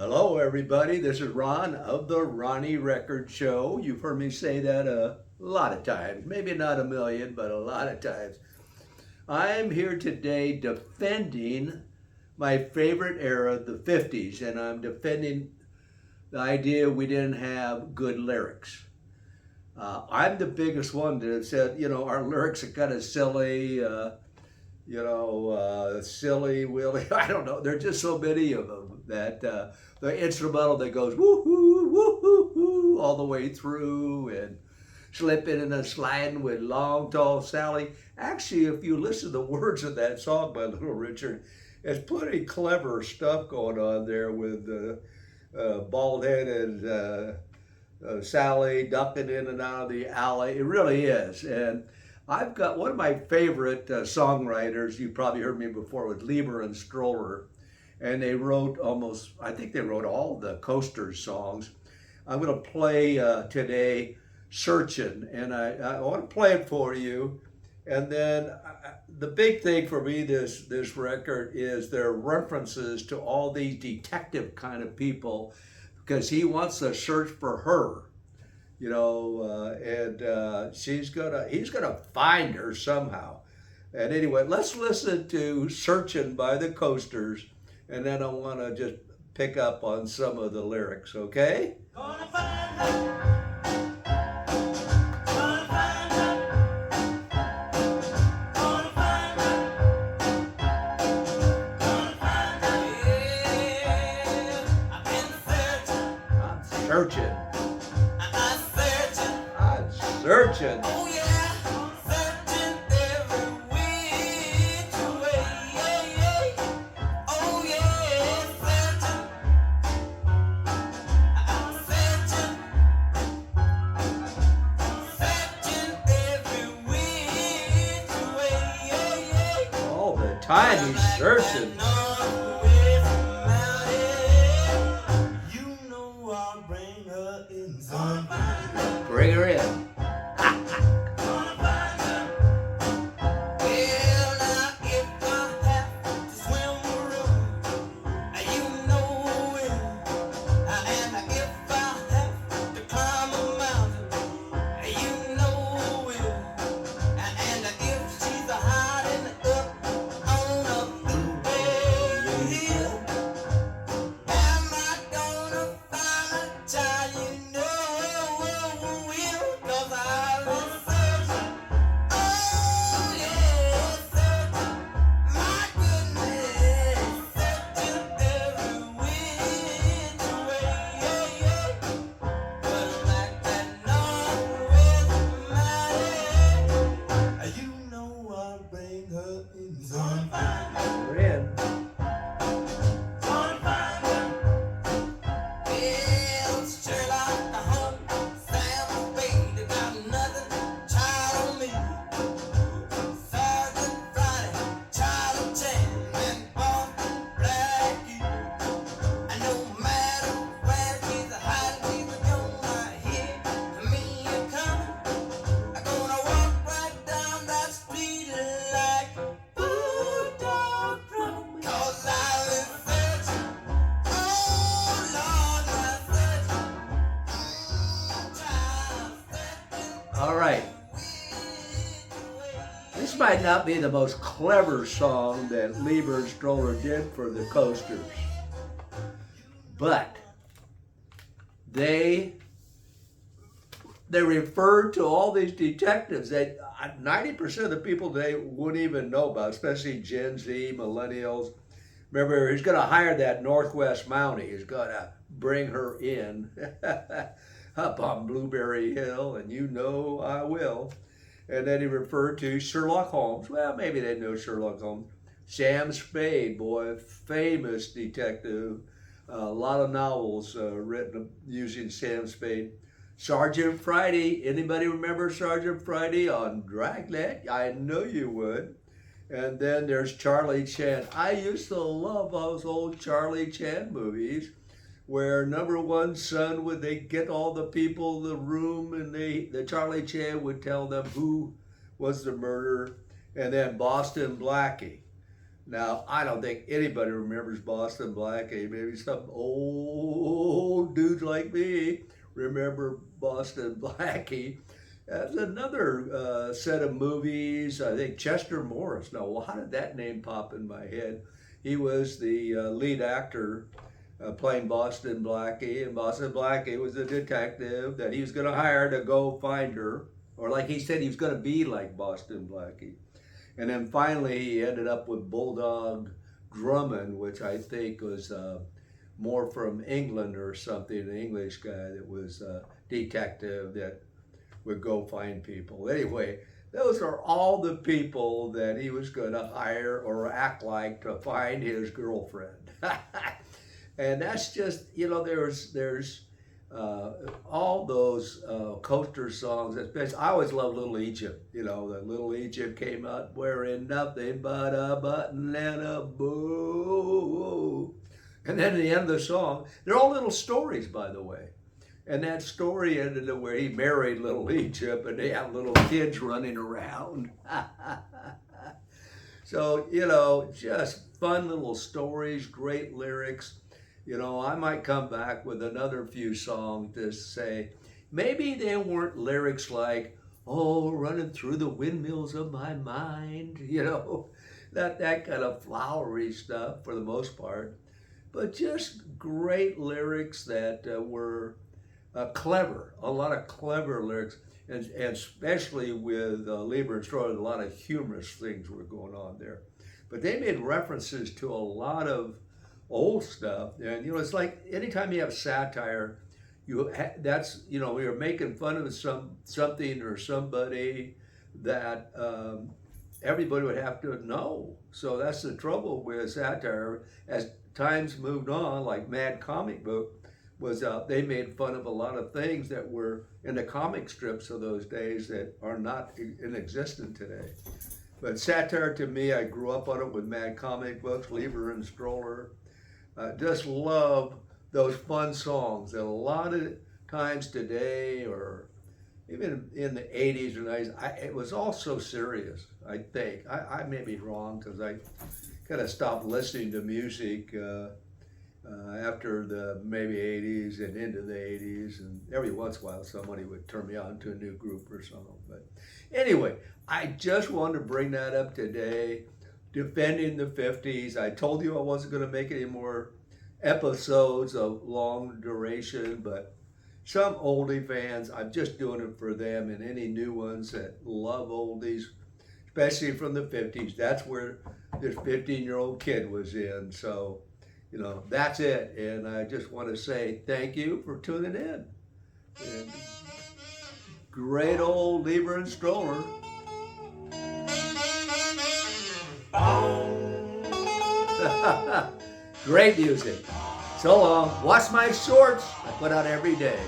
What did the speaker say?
Hello, everybody. This is Ron of the Ronnie Record Show. You've heard me say that a lot of times, maybe not a million, but a lot of times. I'm here today defending my favorite era, the 50s, and I'm defending the idea we didn't have good lyrics. I'm the biggest one that have said, our lyrics are kind of silly. Silly Willy. I don't know. There's just so many of them that the instrumental that goes woo-hoo, woo-hoo-hoo all the way through and slipping and a sliding with Long Tall Sally. Actually, if you listen to the words of that song by Little Richard, it's pretty clever stuff going on there with bald-headed Sally ducking in and out of the alley. It really is. And I've got one of my favorite songwriters, you probably heard me before, with Lieber and Stroller. And they wrote I think they wrote all the Coasters songs. I'm going to play today Searchin', and I want to play it for you. And then the big thing for me, this record, is their references to all these detective kind of people, because he wants to search for her. And he's gonna find her somehow. And anyway, let's listen to "Searching" by the Coasters, and then I want to just pick up on some of the lyrics. Okay? Gonna find her. Gonna find her. Gonna find her. Gonna find her. Yeah, I've been searching. I'm searching. Searching. Oh yeah, searching every which way. Oh yeah, searching. I'm searching. Searching every which way. All the time he's searching. You know I'll bring her in. Bring her in. All right. This might not be the most clever song that Lieber and Stroller did for the Coasters, but they referred to all these detectives that 90% of the people today wouldn't even know about, especially Gen Z, millennials. Remember, he's going to hire that Northwest Mountie. He's going to bring her in up on Blueberry Hill, and you know I will. And then he referred to Sherlock Holmes. Well, maybe they know Sherlock Holmes. Sam Spade, boy, famous detective. A lot of novels written using Sam Spade. Sergeant Friday. Anybody remember Sergeant Friday on Dragnet? I know you would. And then there's Charlie Chan. I used to love those old Charlie Chan movies where number one son would they get all the people in the room and the Charlie Chan would tell them who was the murderer. And then Boston Blackie. Now, I don't think anybody remembers Boston Blackie. Maybe some old dudes like me remember Boston Blackie. There's another set of movies. I think Chester Morris. Now, well, how did that name pop in my head? He was the lead actor playing Boston Blackie, and Boston Blackie was a detective that he was going to hire to go find her, or like he said, he was going to be like Boston Blackie. And then finally, he ended up with Bulldog Drummond, which I think was more from England or something, an English guy that was a detective that would go find people. Anyway, those are all the people that he was going to hire or act like to find his girlfriend. And that's just, there's all those coaster songs. Especially, I always love Little Egypt. The Little Egypt came out wearing nothing but a button and a bow. And then at the end of the song, they're all little stories, by the way. And that story ended up where he married Little Egypt and they have little kids running around. So, just fun little stories, great lyrics. I might come back with another few songs to say, maybe they weren't lyrics like, oh, running through the windmills of my mind, that kind of flowery stuff for the most part, but just great lyrics that were clever, a lot of clever lyrics, and especially with Lieber and Stroller, a lot of humorous things were going on there. But they made references to a lot of old stuff, and it's like anytime you have satire, you're making fun of something or somebody that everybody would have to know. So that's the trouble with satire. As times moved on, like Mad Comic Book was they made fun of a lot of things that were in the comic strips of those days that are not in existence today. But satire, to me, I grew up on it with Mad Comic Books, Lieber and Stroller. Just love those fun songs that a lot of times today, or even in the 80s or 90s, it was all so serious, I think. I may be wrong because I kind of stopped listening to music after the maybe 80s and into the 80s, and every once in a while somebody would turn me on to a new group or something. But anyway, I just wanted to bring that up today. Defending the 50s. I told you I wasn't going to make any more episodes of long duration, but some oldie fans, I'm just doing it for them, and any new ones that love oldies, especially from the 50s. That's where this 15-year-old kid was in. So, that's it. And I just want to say thank you for tuning in. And great old Lieber and Stroller. Great music. So long. Watch my shorts I put out every day.